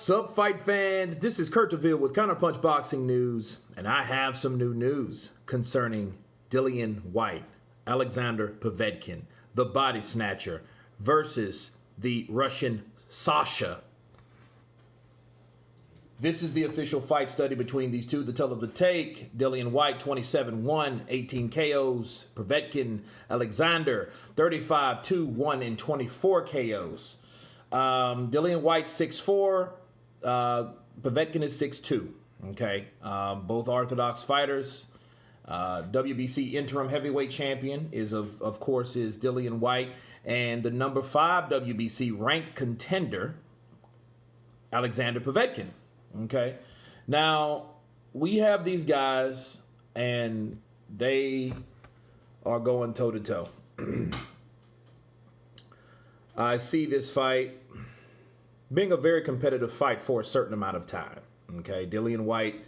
What's up, fight fans? This is Counterpunch with Counterpunch Boxing News, and I have some new news concerning Dillian Whyte, Alexander Povetkin, the body snatcher, versus the Russian Sasha. This is the official fight study between these two. The tell of the take: Dillian Whyte 27-1, 18 KOs. Povetkin Alexander 35-2, 1 and 24 KOs. Dillian Whyte 6'4", Povetkin is 6'2". Okay, both orthodox fighters. WBC interim heavyweight champion is of course is Dillian Whyte, and the number 5 WBC ranked contender Alexander Povetkin. Okay, now we have these guys, and they are going toe to toe. I see this fight being a very competitive fight for a certain amount of time. Okay, Dillian Whyte,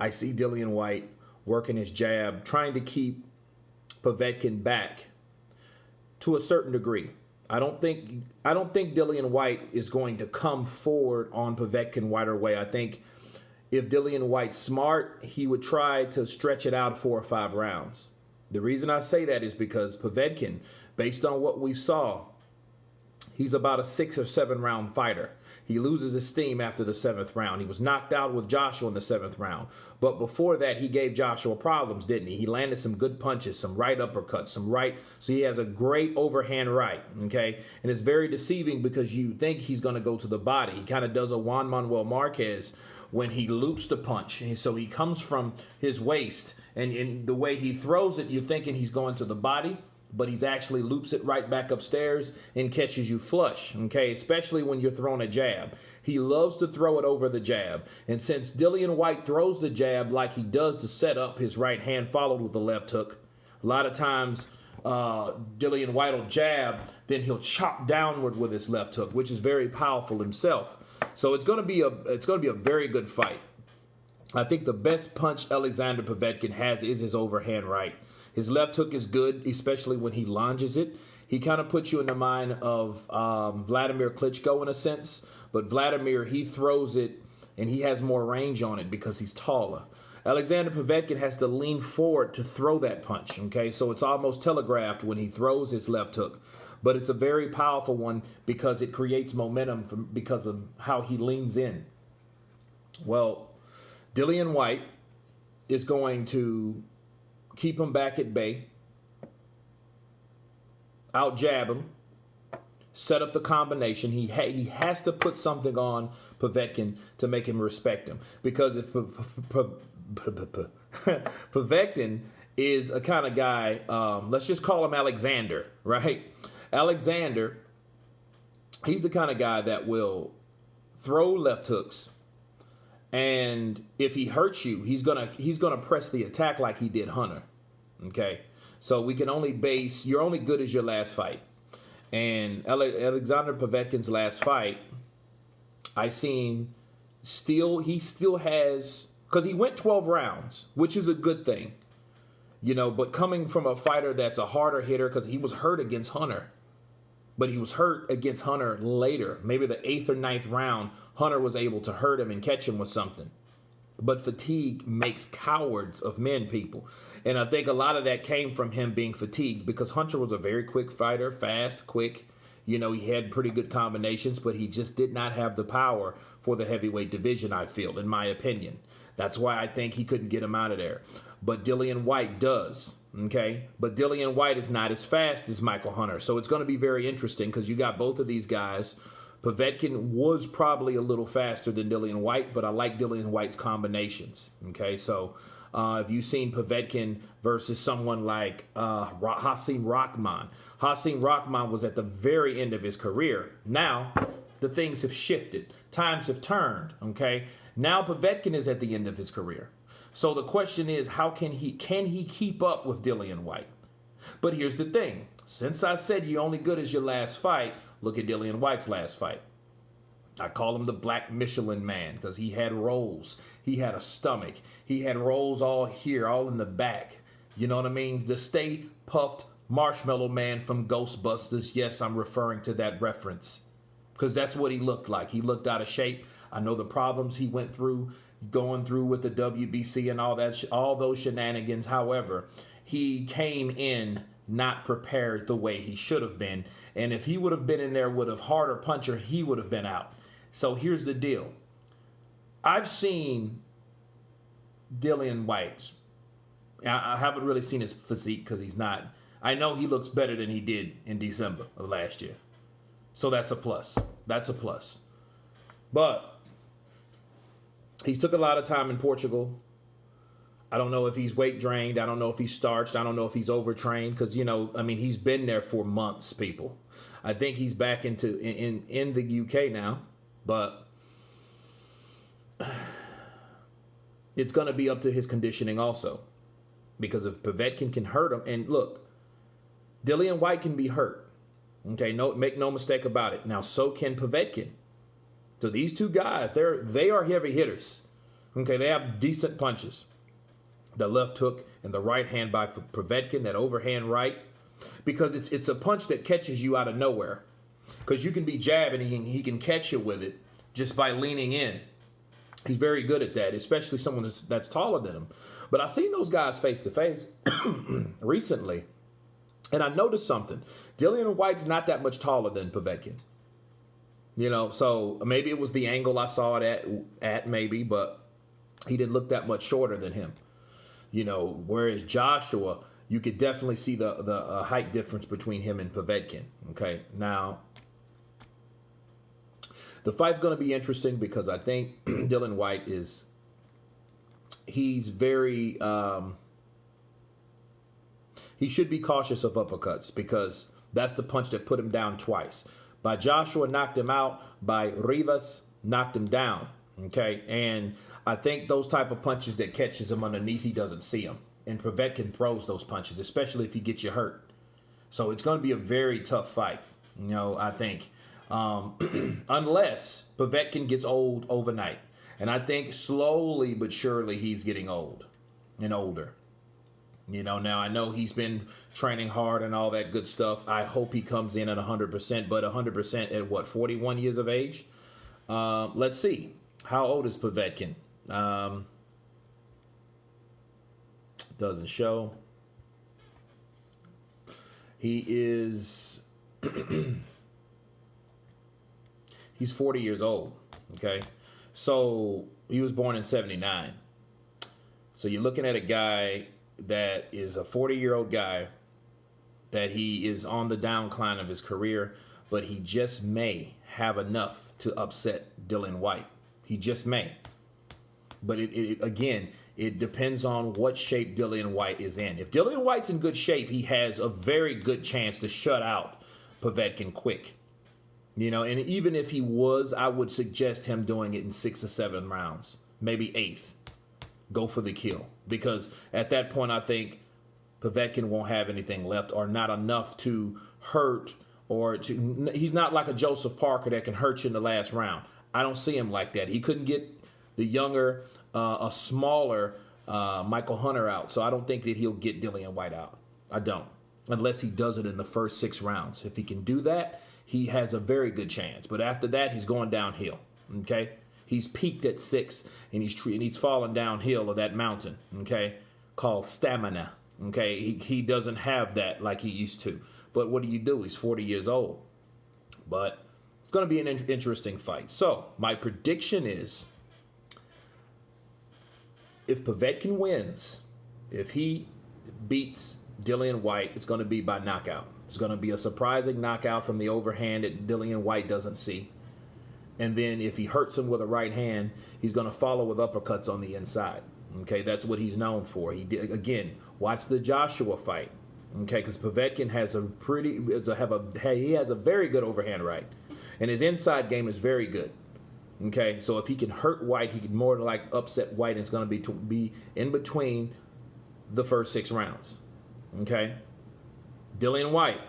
I see Dillian Whyte working his jab, trying to keep Povetkin back to a certain degree. I don't think Dillian Whyte is going to come forward on Povetkin right away. I think if Dillian Whyte's smart, he would try to stretch it out 4 or 5 rounds. The reason I say that is because Povetkin, based on what we saw, he's about a 6 or 7 round fighter. He loses his steam after the 7th round. He was knocked out with Joshua in the 7th round. But before that, he gave Joshua problems, didn't he? He landed some good punches, some right uppercuts, some right. So he has a great overhand right, okay? And it's very deceiving because you think he's going to go to the body. He kind of does a Juan Manuel Marquez when he loops the punch. And so he comes from his waist, and in the way he throws it, you're thinking he's going to the body, but he's actually loops it right back upstairs and catches you flush, okay? Especially when you're throwing a jab. He loves to throw it over the jab. And since Dillian Whyte throws the jab like he does to set up his right hand followed with the left hook, a lot of times Dillian Whyte will jab, then he'll chop downward with his left hook, which is very powerful himself. So it's going to be a very good fight. I think the best punch Alexander Povetkin has is his overhand right. His left hook is good, especially when he lunges it. He kind of puts you in the mind of Vladimir Klitschko in a sense. But Vladimir, he throws it, and he has more range on it because he's taller. Alexander Povetkin has to lean forward to throw that punch, okay? So it's almost telegraphed when he throws his left hook. But it's a very powerful one because it creates momentum because of how he leans in. Well, Dillian Whyte is going to keep him back at bay, out jab him, set up the combination. He has to put something on Povetkin to make him respect him. Because if Povetkin is a kind of guy, let's just call him Alexander, right? Alexander, he's the kind of guy that will throw left hooks, and if he hurts you, he's gonna press the attack like he did Hunter. Okay, so we can only base, you're only good as your last fight. And Alexander Povetkin's last fight, he still has, because he went 12 rounds, which is a good thing, you know. But coming from a fighter that's a harder hitter, because he was hurt against Hunter. But he was hurt against Hunter later. Maybe the 8th or 9th round, Hunter was able to hurt him and catch him with something. But fatigue makes cowards of men, people. And I think a lot of that came from him being fatigued, because Hunter was a very quick fighter, fast, quick. You know, he had pretty good combinations, but he just did not have the power for the heavyweight division, I feel, in my opinion. That's why I think he couldn't get him out of there. But Dillian Whyte does. Okay, but Dillian Whyte is not as fast as Michael Hunter. So it's going to be very interesting because you got both of these guys. Povetkin was probably a little faster than Dillian Whyte, but I like Dillian Whyte's combinations. Okay, so if you've seen Povetkin versus someone like Hasim Rahman. Hasim Rahman was at the very end of his career. Now, the things have shifted. Times have turned, okay? Now Povetkin is at the end of his career. So the question is, how can he keep up with Dillian Whyte? But here's the thing. Since I said you're only good as your last fight, look at Dillian Whyte's last fight. I call him the Black Michelin Man because he had rolls. He had a stomach. He had rolls all here, all in the back. You know what I mean? The Stay Puffed Marshmallow Man from Ghostbusters. Yes, I'm referring to that reference because that's what he looked like. He looked out of shape. I know the problems he went through, going through with the WBC and all that, all those shenanigans. However, he came in not prepared the way he should have been. And if he would have been in there with a harder puncher, he would have been out. So here's the deal. I've seen Dillian Whyte. I haven't really seen his physique because he's not. I know he looks better than he did in December of last year. So that's a plus. That's a plus. But he's took a lot of time in Portugal. I don't know if he's weight drained. I don't know if he's starched. I don't know if he's overtrained because, he's been there for months, people. I think he's back in the UK now, but it's going to be up to his conditioning also. Because if Povetkin can hurt him, and look, Dillian Whyte can be hurt. Okay, make no mistake about it. Now, so can Povetkin. So these two guys, they are heavy hitters. Okay, they have decent punches. The left hook and the right hand by Povetkin, that overhand right, because it's a punch that catches you out of nowhere. Because you can be jabbing and he can catch you with it just by leaning in. He's very good at that, especially someone that's taller than him. But I've seen those guys face to face recently, and I noticed something. Dillian Whyte's not that much taller than Povetkin. So maybe it was the angle I saw it at maybe, but he didn't look that much shorter than him. Whereas Joshua, you could definitely see the height difference between him and Povetkin. Okay, now the fight's going to be interesting because I think Dillian Whyte he's very, he should be cautious of uppercuts because that's the punch that put him down twice. By Joshua knocked him out, by Rivas knocked him down. Okay, and I think those type of punches that catches him underneath, he doesn't see them. And Povetkin throws those punches, especially if he gets you hurt. So it's going to be a very tough fight, I think. Unless Povetkin gets old overnight. And I think slowly but surely he's getting old and older. Now I know he's been training hard and all that good stuff. I hope he comes in at 100%, but 100% at what, 41 years of age? Let's see. How old is Povetkin? Doesn't show. He is... he's 40 years old, okay? So he was born in 79. So you're looking at a guy that is a 40-year-old guy that he is on the downcline of his career, but he just may have enough to upset Dillian Whyte. He just may. But it depends on what shape Dillian Whyte is in. If Dillian Whyte's in good shape, he has a very good chance to shut out Povetkin quick. And even if he was, I would suggest him doing it in 6 or 7 rounds, maybe 8th. Go for the kill. Because at that point, I think Povetkin won't have anything left or not enough to hurt he's not like a Joseph Parker that can hurt you in the last round. I don't see him like that. He couldn't get the younger, a smaller Michael Hunter out. So I don't think that he'll get Dillian Whyte out. I don't. Unless he does it in the first 6 rounds. If he can do that, he has a very good chance. But after that, he's going downhill. Okay? He's peaked at 6, and he's fallen downhill of that mountain. Okay? Called stamina. Okay? He doesn't have that like he used to. But what do you do? He's 40 years old. But it's going to be an interesting fight. So, my prediction is, if Povetkin wins, if he beats Dillian Whyte, it's going to be by knockout. It's going to be a surprising knockout from the overhand that Dillian Whyte doesn't see. And then if he hurts him with a right hand, he's going to follow with uppercuts on the inside. Okay, that's what he's known for. Again, watch the Joshua fight. Okay, because Povetkin has he has a very good overhand right, and his inside game is very good. Okay, so if he can hurt Whyte, he can more like upset Whyte, and it's going to be in between the first 6 rounds. Okay, Dillian Whyte,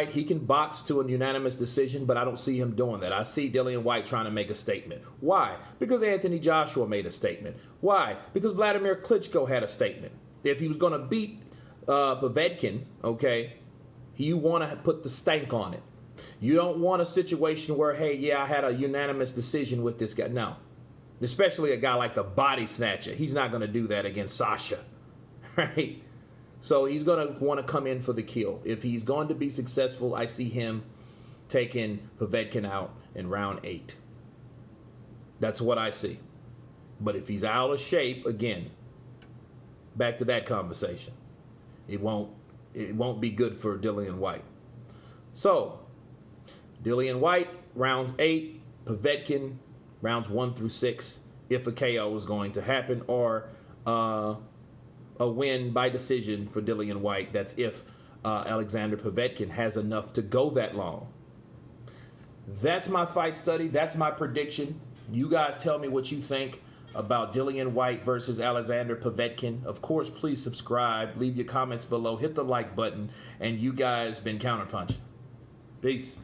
he can box to a unanimous decision, but I don't see him doing that. I see Dillian Whyte trying to make a statement. Why? Because Anthony Joshua made a statement. Why? Because Vladimir Klitschko had a statement. If he was going to beat Povetkin, okay, you want to put the stank on it. You don't want a situation where, hey, yeah, I had a unanimous decision with this guy. No. Especially a guy like the body snatcher. He's not going to do that against Sasha. Right? So he's going to want to come in for the kill. If he's going to be successful, I see him taking Povetkin out in round 8. That's what I see. But if he's out of shape, again, back to that conversation. It won't be good for Dillian Whyte. So, Dillian Whyte, rounds 8, Povetkin, rounds 1 through 6, if a KO is going to happen, or a win by decision for Dillian Whyte. That's if Alexander Povetkin has enough to go that long. That's my fight study. That's my prediction. You guys tell me what you think about Dillian Whyte versus Alexander Povetkin. Of course, please subscribe. Leave your comments below. Hit the like button. And you guys been Counterpunch. Peace.